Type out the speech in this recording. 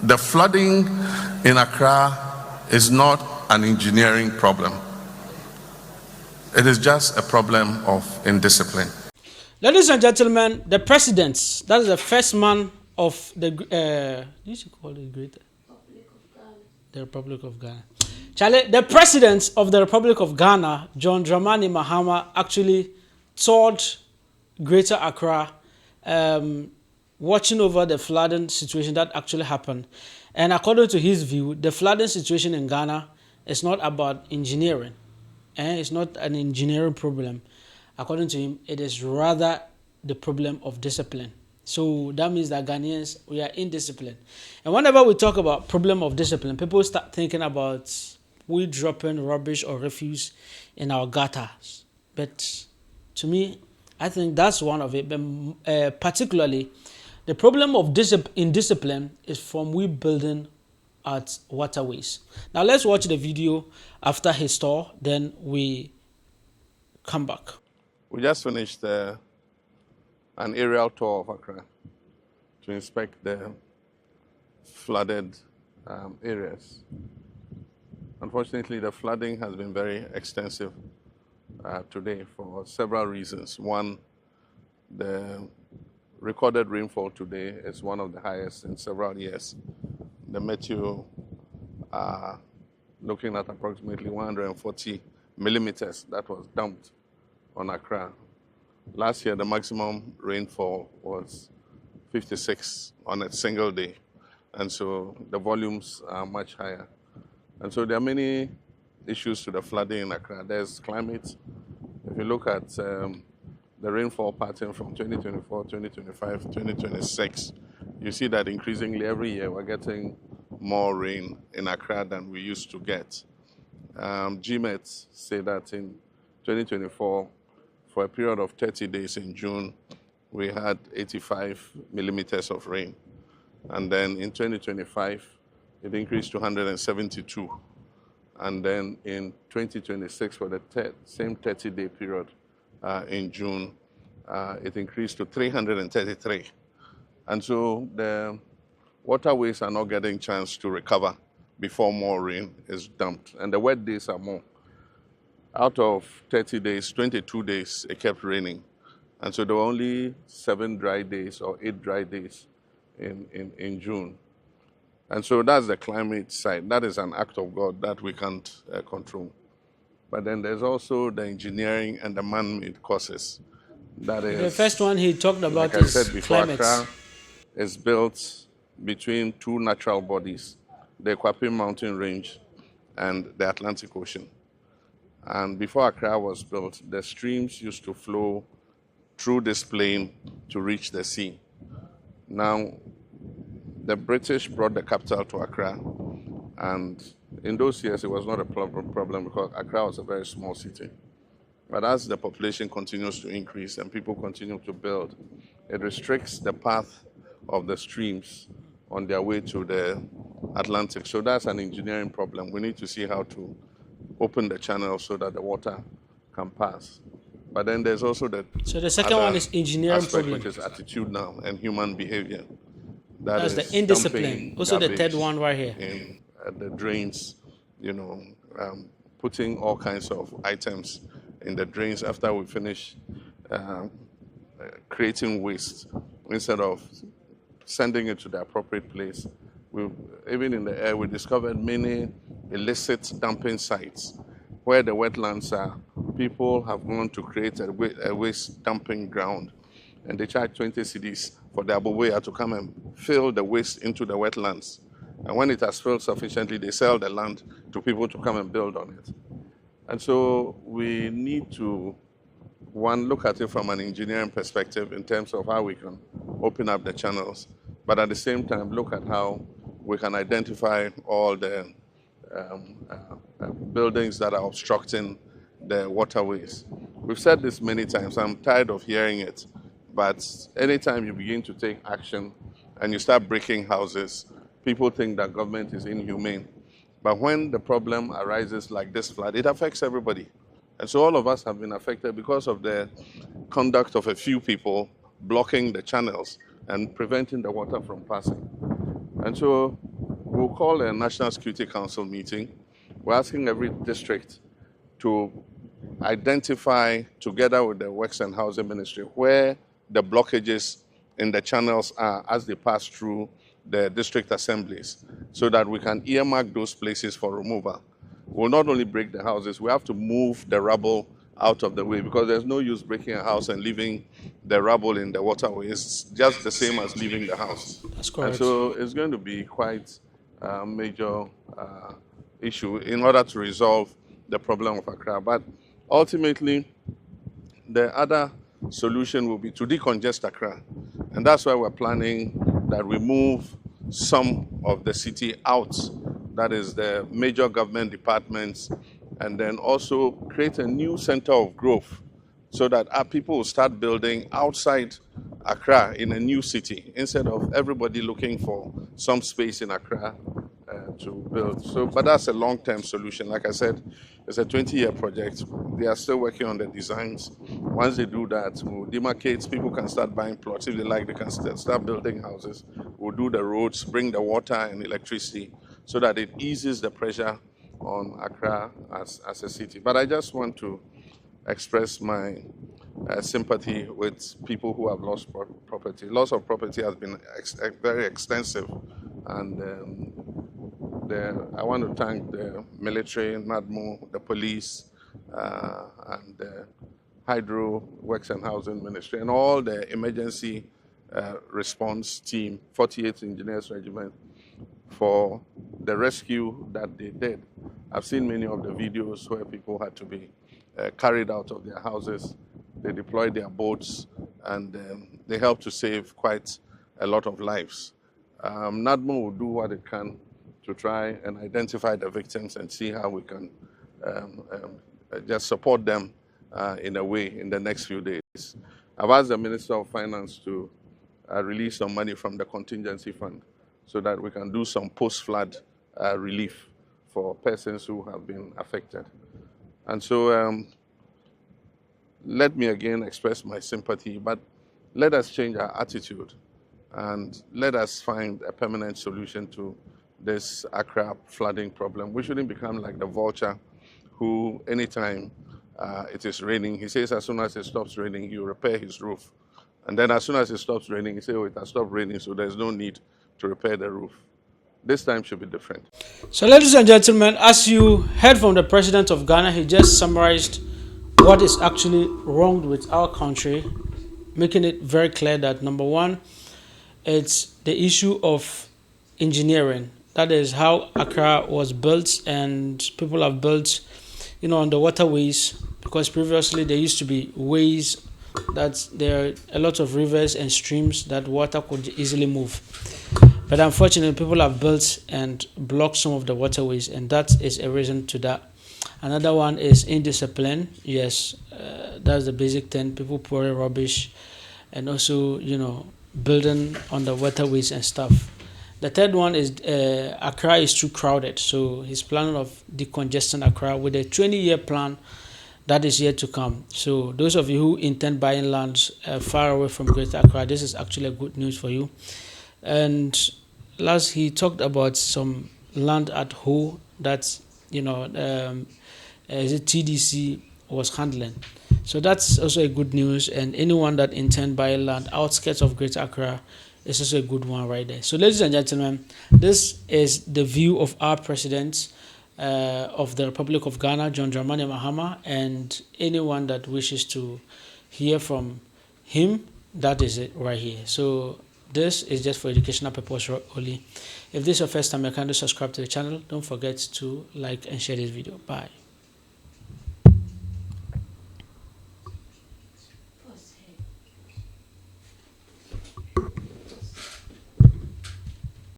The flooding in Accra is not an engineering problem. It is just a problem of indiscipline. Ladies and gentlemen, the president, that is the first man of the, you should call it greater. The Republic of Ghana. Charlie, the president of the Republic of Ghana, John Dramani Mahama, actually toured Greater Accra, watching over the flooding situation that actually happened. And according to his view, the flooding situation in Ghana is not about engineering. It's not an engineering problem. According to him, it is rather the problem of discipline. So that means that Ghanaians, we are indisciplined. And whenever we talk about problem of discipline, people start thinking about we dropping rubbish or refuse in our gutters. But to me, I think that's one of it. But particularly, the problem of indiscipline is from we building at waterways. Now let's watch the video after his tour, then we come back. We just finished an aerial tour of Accra to inspect the flooded areas. Unfortunately, the flooding has been very extensive today for several reasons. One, the recorded rainfall today is one of the highest in several years. The Meteo are looking at approximately 140 millimeters that was dumped on Accra. Last year, the maximum rainfall was 56 on a single day. And so the volumes are much higher. And so there are many issues to the flooding in Accra. There's climate. If you look at the rainfall pattern from 2024, 2025, 2026, you see that increasingly every year we're getting more rain in Accra than we used to get. GMET say that in 2024, for a period of 30 days in June, we had 85 millimeters of rain. And then in 2025, it increased to 172. And then in 2026, for the same 30-day period in June, it increased to 333. And so the waterways are not getting a chance to recover before more rain is dumped. And the wet days are more. Out of 30 days, 22 days, it kept raining. And so there were only 7 dry days or 8 dry days in June. And so that's the climate side. That is an act of God that we can't control. But then there's also the engineering and the man-made causes. That is, the first one he talked about like is I said before, climate. Accra is built between 2 natural bodies, the Kwapim Mountain Range and the Atlantic Ocean. And before Accra was built, the streams used to flow through this plain to reach the sea. Now, the British brought the capital to Accra, and in those years it was not a problem because Accra was a very small city. But as the population continues to increase and people continue to build, it restricts the path of the streams on their way to the Atlantic. So that's an engineering problem. We need to see how to open the channel so that the water can pass. But then there's also the second one is engineering aspect, problem, which is attitudinal and human behavior. That's the indiscipline. Also the third one right here. In the drains, putting all kinds of items in the drains after we finish creating waste instead of sending it to the appropriate place. Even in the air, we discovered many illicit dumping sites where the wetlands are. People have gone to create a waste dumping ground, and they charge 20 cedis for the aboboya to come and fill the waste into the wetlands. And when it has filled sufficiently, they sell the land to people to come and build on it. And so we need to, one, look at it from an engineering perspective in terms of how we can open up the channels, but at the same time, look at how we can identify all the buildings that are obstructing the waterways. We've said this many times. I'm tired of hearing it. But anytime you begin to take action and you start breaking houses, people think that government is inhumane. But when the problem arises like this flood, it affects everybody. And so all of us have been affected because of the conduct of a few people blocking the channels and preventing the water from passing. And so we'll call a National Security Council meeting. We're asking every district to identify, together with the Works and Housing Ministry, where the blockages in the channels are as they pass through the district assemblies, so that we can earmark those places for removal. We'll not only break the houses, we have to move the rubble out of the way, because there's no use breaking a house and leaving the rubble in the waterway. It's just the same as leaving the house. That's correct. And so it's going to be quite a major issue in order to resolve the problem of Accra. But ultimately, the other solution will be to decongest Accra. And that's why we're planning that we move some of the city out, that is the major government departments, and then also create a new center of growth, so that our people will start building outside Accra in a new city, instead of everybody looking for some space in Accra to build. So, but that's a long-term solution. Like I said, it's a 20-year project. They are still working on the designs. Once they do that, we'll demarcate. People can start buying plots. If they like, they can start building houses. We'll do the roads, bring the water and electricity, so that it eases the pressure on Accra as a city. But I just want to express my sympathy with people who have lost property. Loss of property has been very extensive, and I want to thank the military, NADMO, the police, and the Hydro, Works and Housing Ministry, and all the emergency response team, 48th Engineers Regiment, for the rescue that they did. I've seen many of the videos where people had to be carried out of their houses. They deployed their boats, and they helped to save quite a lot of lives. NADMO will do what it can to try and identify the victims and see how we can just support them in a way in the next few days. I've asked the Minister of Finance to release some money from the contingency fund, so that we can do some post-flood relief for persons who have been affected. And so let me again express my sympathy, but let us change our attitude and let us find a permanent solution to this Accra flooding problem. We shouldn't become like the vulture who, anytime it is raining, he says as soon as it stops raining, he will repair his roof. And then as soon as it stops raining, he says, oh, it has stopped raining, so there's no need to repair the roof. This time should be different. So, ladies and gentlemen, as you heard from the President of Ghana, he just summarized what is actually wrong with our country, making it very clear that, number one, it's the issue of engineering. That is how Accra was built, and people have built, on the waterways, because previously there used to be ways that there are a lot of rivers and streams that water could easily move. But unfortunately, people have built and blocked some of the waterways, and that is a reason to that. Another one is indiscipline. Yes, that's the basic thing. People pouring rubbish, and also, building on the waterways and stuff. The third one is Accra is too crowded. So he's planning of decongesting Accra with a 20-year plan that is yet to come. So those of you who intend buying lands far away from Greater Accra, this is actually a good news for you. And last, he talked about some land at Ho that TDC was handling. So that's also a good news. And anyone that intend buying land outskirts of Greater Accra is also a good one right there. So, ladies and gentlemen, this is the view of our president of the Republic of Ghana, John Dramani Mahama, and anyone that wishes to hear from him, that is it right here. So this is just for educational purpose only. If this is your first time, you can subscribe to the channel. Don't forget to like and share this video. Bye.